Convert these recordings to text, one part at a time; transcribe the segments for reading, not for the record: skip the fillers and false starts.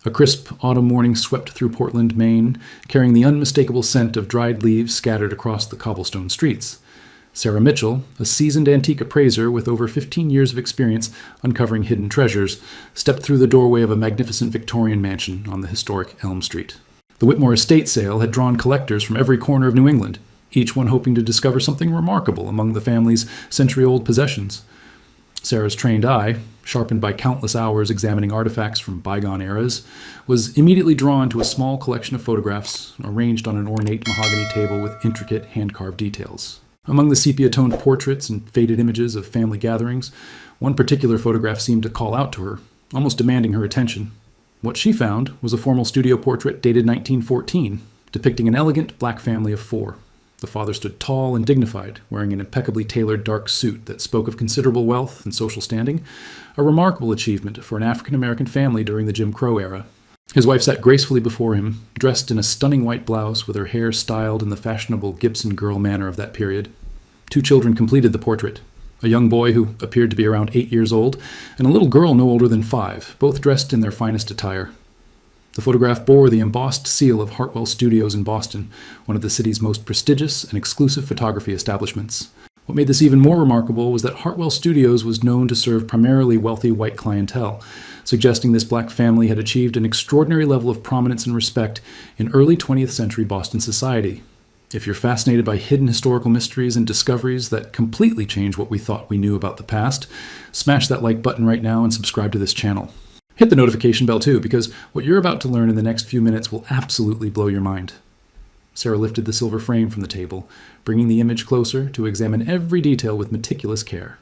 A crisp autumn morning swept through Portland, Maine, carrying the unmistakable scent of dried leaves scattered across the cobblestone streets. Sarah Mitchell, a seasoned antique appraiser with over 15 years of experience uncovering hidden treasures, stepped through the doorway of a magnificent Victorian mansion on the historic Elm Street. The Whitmore estate sale had drawn collectors from every corner of New England, each one hoping to discover something remarkable among the family's century-old possessions. Sarah's trained eye, sharpened by countless hours examining artifacts from bygone eras, was immediately drawn to a small collection of photographs arranged on an ornate mahogany table with intricate hand-carved details. Among the sepia-toned portraits and faded images of family gatherings, one particular photograph seemed to call out to her, almost demanding her attention. What she found was a formal studio portrait dated 1914, depicting an elegant black family of four. The father stood tall and dignified, wearing an impeccably tailored dark suit that spoke of considerable wealth and social standing, a remarkable achievement for an African-American family during the Jim Crow era. His wife sat gracefully before him, dressed in a stunning white blouse with her hair styled in the fashionable Gibson girl manner of that period. Two children completed the portrait, a young boy who appeared to be around 8 years old, and a little girl no older than 5, both dressed in their finest attire. The photograph bore the embossed seal of Hartwell Studios in Boston, one of the city's most prestigious and exclusive photography establishments. What made this even more remarkable was that Hartwell Studios was known to serve primarily wealthy white clientele, suggesting this black family had achieved an extraordinary level of prominence and respect in early 20th century Boston society. If you're fascinated by hidden historical mysteries and discoveries that completely change what we thought we knew about the past, smash that like button right now and subscribe to this channel. Hit the notification bell too, because what you're about to learn in the next few minutes will absolutely blow your mind. Sarah lifted the silver frame from the table, bringing the image closer to examine every detail with meticulous care.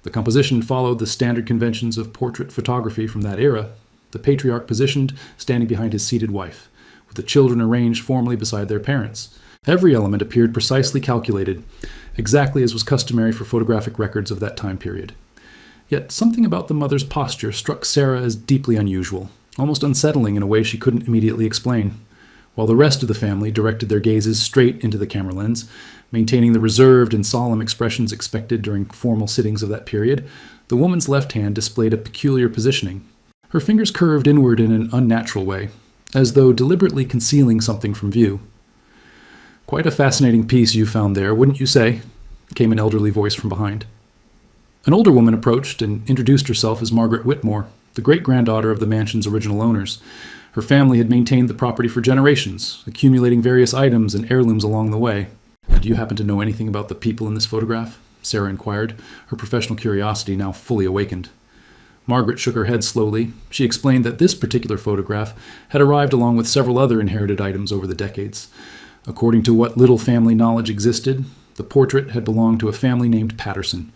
The composition followed the standard conventions of portrait photography from that era, the patriarch positioned, standing behind his seated wife, with the children arranged formally beside their parents. Every element appeared precisely calculated, exactly as was customary for photographic records of that time period. Yet something about the mother's posture struck Sarah as deeply unusual, almost unsettling in a way she couldn't immediately explain. While the rest of the family directed their gazes straight into the camera lens, maintaining the reserved and solemn expressions expected during formal sittings of that period, the woman's left hand displayed a peculiar positioning. Her fingers curved inward in an unnatural way, as though deliberately concealing something from view. "Quite a fascinating piece you found there, wouldn't you say?" came an elderly voice from behind. An older woman approached and introduced herself as Margaret Whitmore, the great-granddaughter of the mansion's original owners. Her family had maintained the property for generations, accumulating various items and heirlooms along the way. "Do you happen to know anything about the people in this photograph?" Sarah inquired, her professional curiosity now fully awakened. Margaret shook her head slowly. She explained that this particular photograph had arrived along with several other inherited items over the decades. According to what little family knowledge existed, the portrait had belonged to a family named Patterson,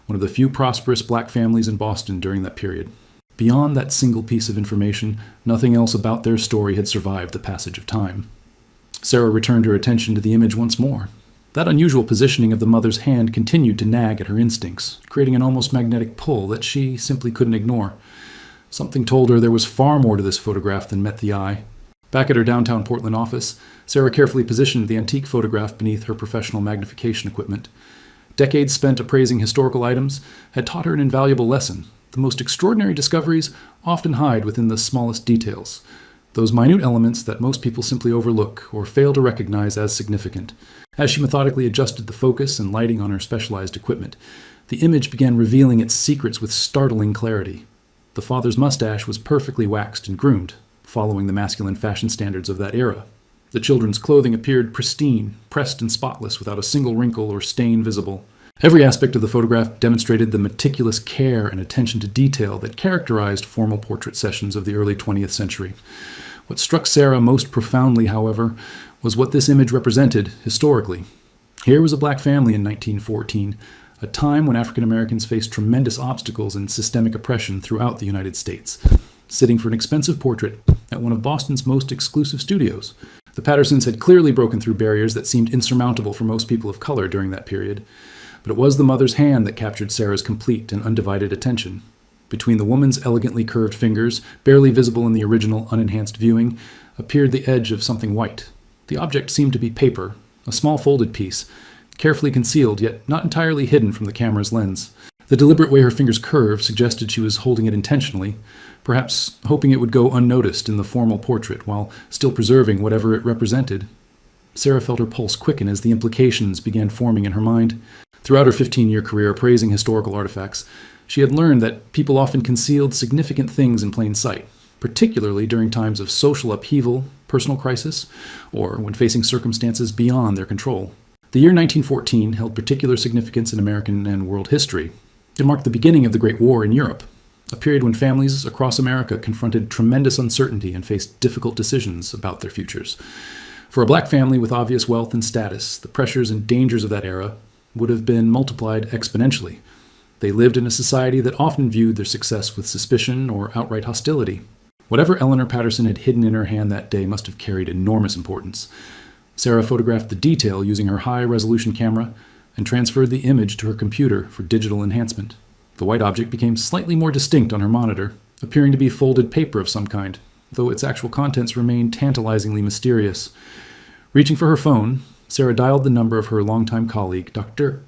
one of the few prosperous black families in Boston during that period. Beyond that single piece of information, nothing else about their story had survived the passage of time. Sarah returned her attention to the image once more. That unusual positioning of the mother's hand continued to nag at her instincts, creating an almost magnetic pull that she simply couldn't ignore. Something told her there was far more to this photograph than met the eye. Back at her downtown Portland office, Sarah carefully positioned the antique photograph beneath her professional magnification equipment. Decades spent appraising historical items had taught her an invaluable lesson. The most extraordinary discoveries often hide within the smallest details, those minute elements that most people simply overlook or fail to recognize as significant. As she methodically adjusted the focus and lighting on her specialized equipment, the image began revealing its secrets with startling clarity. The father's mustache was perfectly waxed and groomed, following the masculine fashion standards of that era. The children's clothing appeared pristine, pressed and spotless without a single wrinkle or stain visible. Every aspect of the photograph demonstrated the meticulous care and attention to detail that characterized formal portrait sessions of the early 20th century. What struck Sarah most profoundly, however, was what this image represented historically. Here was a black family in 1914, a time when African Americans faced tremendous obstacles and systemic oppression throughout the United States, sitting for an expensive portrait at one of Boston's most exclusive studios. The Pattersons had clearly broken through barriers that seemed insurmountable for most people of color during that period, but it was the mother's hand that captured Sarah's complete and undivided attention. Between the woman's elegantly curved fingers, barely visible in the original unenhanced viewing, appeared the edge of something white. The object seemed to be paper, a small folded piece, carefully concealed yet not entirely hidden from the camera's lens. The deliberate way her fingers curved suggested she was holding it intentionally, perhaps hoping it would go unnoticed in the formal portrait while still preserving whatever it represented. Sarah felt her pulse quicken as the implications began forming in her mind. Throughout her 15-year career appraising historical artifacts, she had learned that people often concealed significant things in plain sight, particularly during times of social upheaval, personal crisis, or when facing circumstances beyond their control. The year 1914 held particular significance in American and world history. It marked the beginning of the Great War in Europe, a period when families across America confronted tremendous uncertainty and faced difficult decisions about their futures. For a black family with obvious wealth and status, the pressures and dangers of that era would have been multiplied exponentially. They lived in a society that often viewed their success with suspicion or outright hostility. Whatever Eleanor Patterson had hidden in her hand that day must have carried enormous importance. Sarah photographed the detail using her high-resolution camera and transferred the image to her computer for digital enhancement. The white object became slightly more distinct on her monitor, appearing to be folded paper of some kind, though its actual contents remained tantalizingly mysterious. Reaching for her phone, Sarah dialed the number of her longtime colleague, Dr.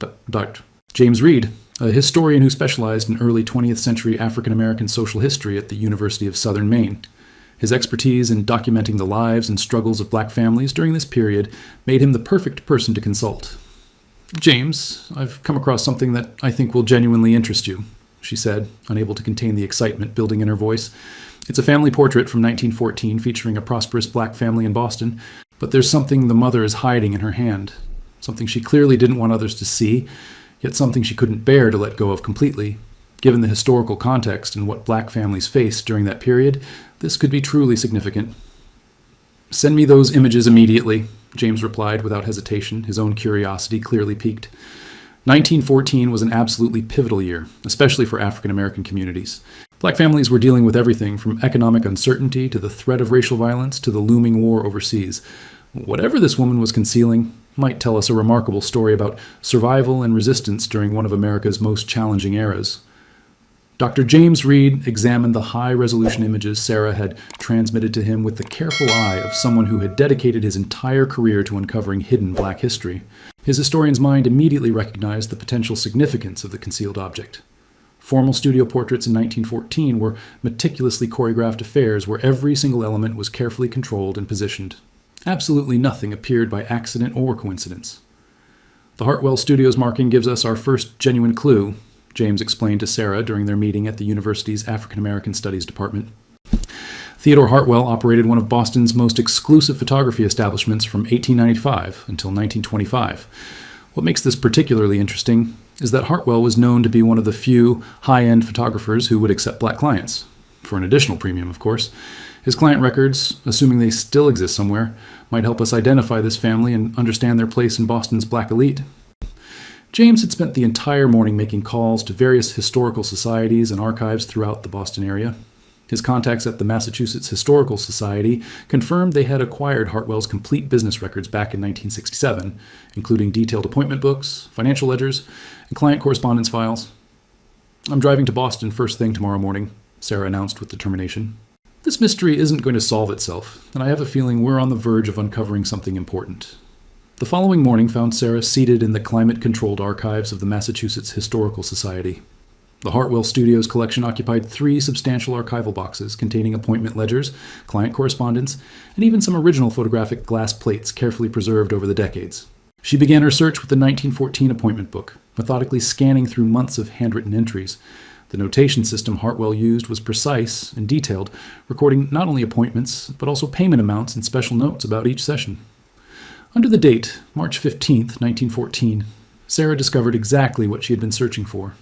James Reed, a historian who specialized in early 20th century African American social history at the University of Southern Maine. His expertise in documenting the lives and struggles of black families during this period made him the perfect person to consult. "James, I've come across something that I think will genuinely interest you," she said, unable to contain the excitement building in her voice. "It's a family portrait from 1914 featuring a prosperous black family in Boston, but there's something the mother is hiding in her hand, something she clearly didn't want others to see, yet something she couldn't bear to let go of completely. Given the historical context and what black families faced during that period, this could be truly significant." "Send me those images immediately," James replied without hesitation, his own curiosity clearly piqued. 1914 was an absolutely pivotal year, especially for African American communities. Black families were dealing with everything from economic uncertainty to the threat of racial violence to the looming war overseas. Whatever this woman was concealing might tell us a remarkable story about survival and resistance during one of America's most challenging eras. Dr. James Reed examined the high-resolution images Sarah had transmitted to him with the careful eye of someone who had dedicated his entire career to uncovering hidden black history. His historian's mind immediately recognized the potential significance of the concealed object. Formal studio portraits in 1914 were meticulously choreographed affairs where every single element was carefully controlled and positioned. Absolutely nothing appeared by accident or coincidence. "The Hartwell Studios marking gives us our first genuine clue," James explained to Sarah during their meeting at the university's African American Studies department. Theodore Hartwell operated one of Boston's most exclusive photography establishments from 1895 until 1925. What makes this particularly interesting is that Hartwell was known to be one of the few high-end photographers who would accept black clients, for an additional premium, of course. His client records, assuming they still exist somewhere, might help us identify this family and understand their place in Boston's black elite. James had spent the entire morning making calls to various historical societies and archives throughout the Boston area. His contacts at the Massachusetts Historical Society confirmed they had acquired Hartwell's complete business records back in 1967, including detailed appointment books, financial ledgers, and client correspondence files. "I'm driving to Boston first thing tomorrow morning," Sarah announced with determination. "This mystery isn't going to solve itself, and I have a feeling we're on the verge of uncovering something important." The following morning found Sarah seated in the climate-controlled archives of the Massachusetts Historical Society. The Hartwell Studios collection occupied 3 substantial archival boxes containing appointment ledgers, client correspondence, and even some original photographic glass plates carefully preserved over the decades. She began her search with the 1914 appointment book, methodically scanning through months of handwritten entries. The notation system Hartwell used was precise and detailed, recording not only appointments, but also payment amounts and special notes about each session. Under the date, March 15, 1914, Sarah discovered exactly what she had been searching for.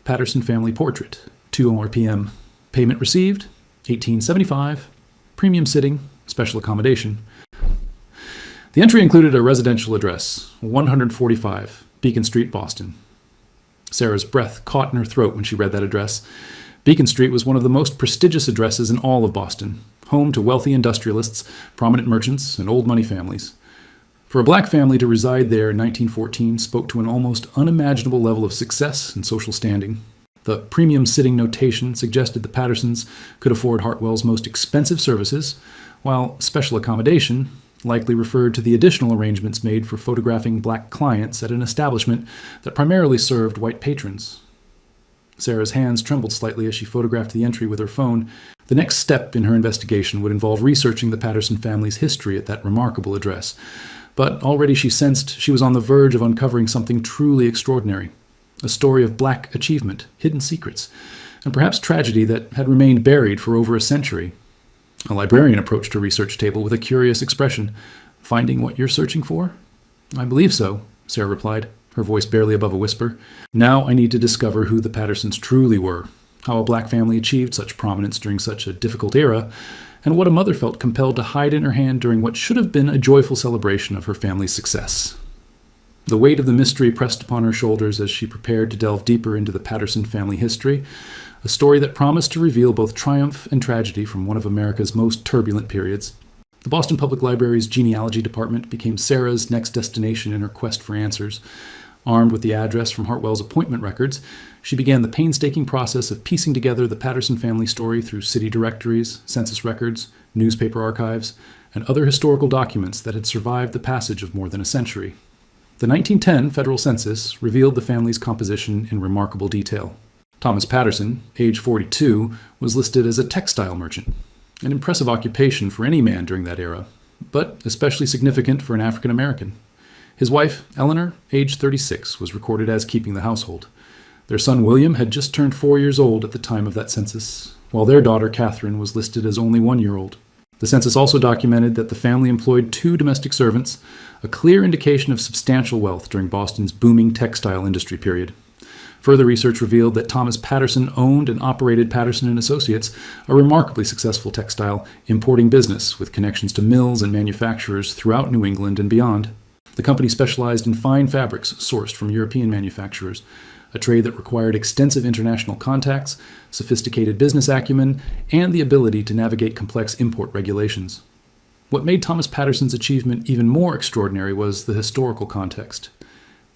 Patterson family portrait, 2 p.m. Payment received, $18.75. Premium sitting, special accommodation. The entry included a residential address, 145 Beacon Street, Boston. Sarah's breath caught in her throat when she read that address. Beacon Street was one of the most prestigious addresses in all of Boston, home to wealthy industrialists, prominent merchants, and old money families. For a black family to reside there in 1914 spoke to an almost unimaginable level of success and social standing. The premium sitting notation suggested the Pattersons could afford Hartwell's most expensive services, while special accommodation likely referred to the additional arrangements made for photographing black clients at an establishment that primarily served white patrons. Sarah's hands trembled slightly as she photographed the entry with her phone. The next step in her investigation would involve researching the Patterson family's history at that remarkable address. But already she sensed she was on the verge of uncovering something truly extraordinary. A story of black achievement, hidden secrets, and perhaps tragedy that had remained buried for over a century. A librarian approached her research table with a curious expression. "Finding what you're searching for?" "I believe so," Sarah replied, her voice barely above a whisper. "Now I need to discover who the Pattersons truly were, how a black family achieved such prominence during such a difficult era, and what a mother felt compelled to hide in her hand during what should have been a joyful celebration of her family's success." The weight of the mystery pressed upon her shoulders as she prepared to delve deeper into the Patterson family history, a story that promised to reveal both triumph and tragedy from one of America's most turbulent periods. The Boston Public Library's genealogy department became Sarah's next destination in her quest for answers. Armed with the address from Hartwell's appointment records, she began the painstaking process of piecing together the Patterson family story through city directories, census records, newspaper archives, and other historical documents that had survived the passage of more than a century. The 1910 federal census revealed the family's composition in remarkable detail. Thomas Patterson, age 42, was listed as a textile merchant, an impressive occupation for any man during that era, but especially significant for an African American. His wife, Eleanor, age 36, was recorded as keeping the household. Their son William had just turned 4 years old at the time of that census, while their daughter Catherine was listed as only 1 year old. The census also documented that the family employed 2 domestic servants, a clear indication of substantial wealth during Boston's booming textile industry period. Further research revealed that Thomas Patterson owned and operated Patterson & Associates, a remarkably successful textile importing business with connections to mills and manufacturers throughout New England and beyond. The company specialized in fine fabrics sourced from European manufacturers, a trade that required extensive international contacts, sophisticated business acumen, and the ability to navigate complex import regulations. What made Thomas Patterson's achievement even more extraordinary was the historical context.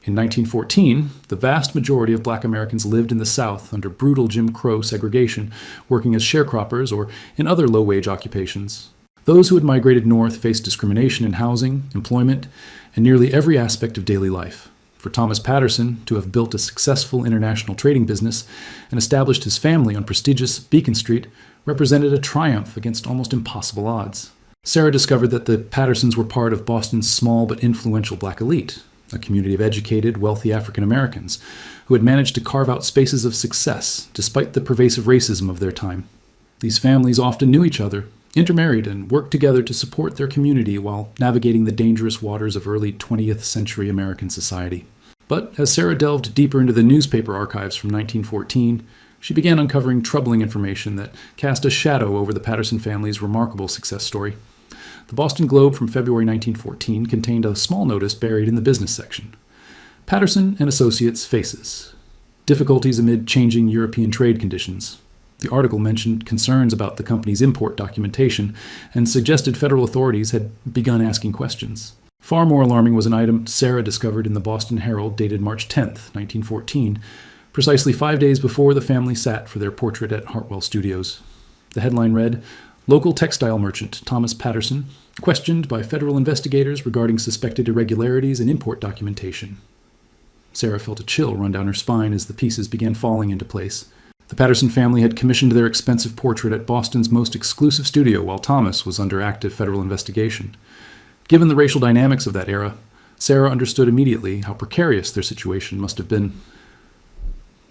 In 1914, the vast majority of black Americans lived in the South under brutal Jim Crow segregation, working as sharecroppers or in other low-wage occupations. Those who had migrated north faced discrimination in housing, employment, and nearly every aspect of daily life. For Thomas Patterson to have built a successful international trading business and established his family on prestigious Beacon Street represented a triumph against almost impossible odds. Sarah discovered that the Pattersons were part of Boston's small but influential black elite, a community of educated, wealthy African Americans who had managed to carve out spaces of success despite the pervasive racism of their time. These families often knew each other, intermarried, and worked together to support their community while navigating the dangerous waters of early 20th century American society. But as Sarah delved deeper into the newspaper archives from 1914, she began uncovering troubling information that cast a shadow over the Patterson family's remarkable success story. The Boston Globe from February 1914 contained a small notice buried in the business section. Patterson and Associates faces difficulties amid changing European trade conditions. The article mentioned concerns about the company's import documentation and suggested federal authorities had begun asking questions. Far more alarming was an item Sarah discovered in the Boston Herald dated March 10, 1914, precisely 5 days before the family sat for their portrait at Hartwell Studios. The headline read, "Local textile merchant Thomas Patterson questioned by federal investigators regarding suspected irregularities in import documentation." Sarah felt a chill run down her spine as the pieces began falling into place. The Patterson family had commissioned their expensive portrait at Boston's most exclusive studio while Thomas was under active federal investigation. Given the racial dynamics of that era, Sarah understood immediately how precarious their situation must have been.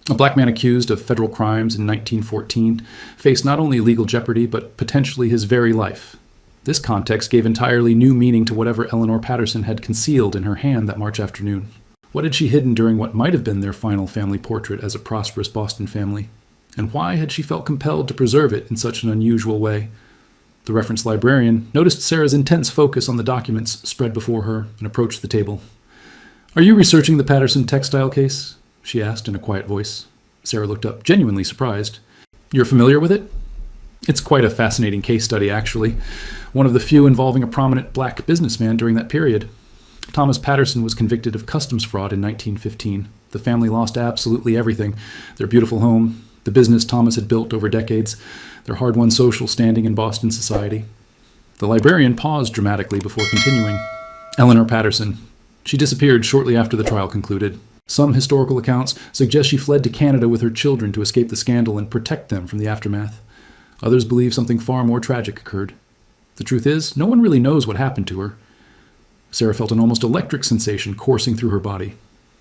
A black man accused of federal crimes in 1914 faced not only legal jeopardy, but potentially his very life. This context gave entirely new meaning to whatever Eleanor Patterson had concealed in her hand that March afternoon. What had she hidden during what might have been their final family portrait as a prosperous Boston family? And why had she felt compelled to preserve it in such an unusual way? The reference librarian noticed Sarah's intense focus on the documents spread before her and approached the table. "Are you researching the Patterson textile case?" she asked in a quiet voice. Sarah looked up, genuinely surprised. "You're familiar with it?" "It's quite a fascinating case study, actually. One of the few involving a prominent black businessman during that period. Thomas Patterson was convicted of customs fraud in 1915. The family lost absolutely everything: their beautiful home, the business Thomas had built over decades, their hard-won social standing in Boston society." The librarian paused dramatically before continuing. "Eleanor Patterson. She disappeared shortly after the trial concluded. Some historical accounts suggest she fled to Canada with her children to escape the scandal and protect them from the aftermath. Others believe something far more tragic occurred. The truth is, no one really knows what happened to her. Sarah felt an almost electric sensation coursing through her body.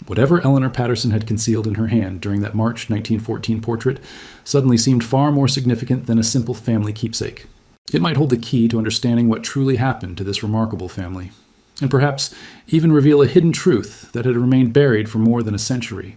Whatever Eleanor Patterson had concealed in her hand during that March 1914 portrait suddenly seemed far more significant than a simple family keepsake. It might hold the key to understanding what truly happened to this remarkable family, and perhaps even reveal a hidden truth that had remained buried for more than a century.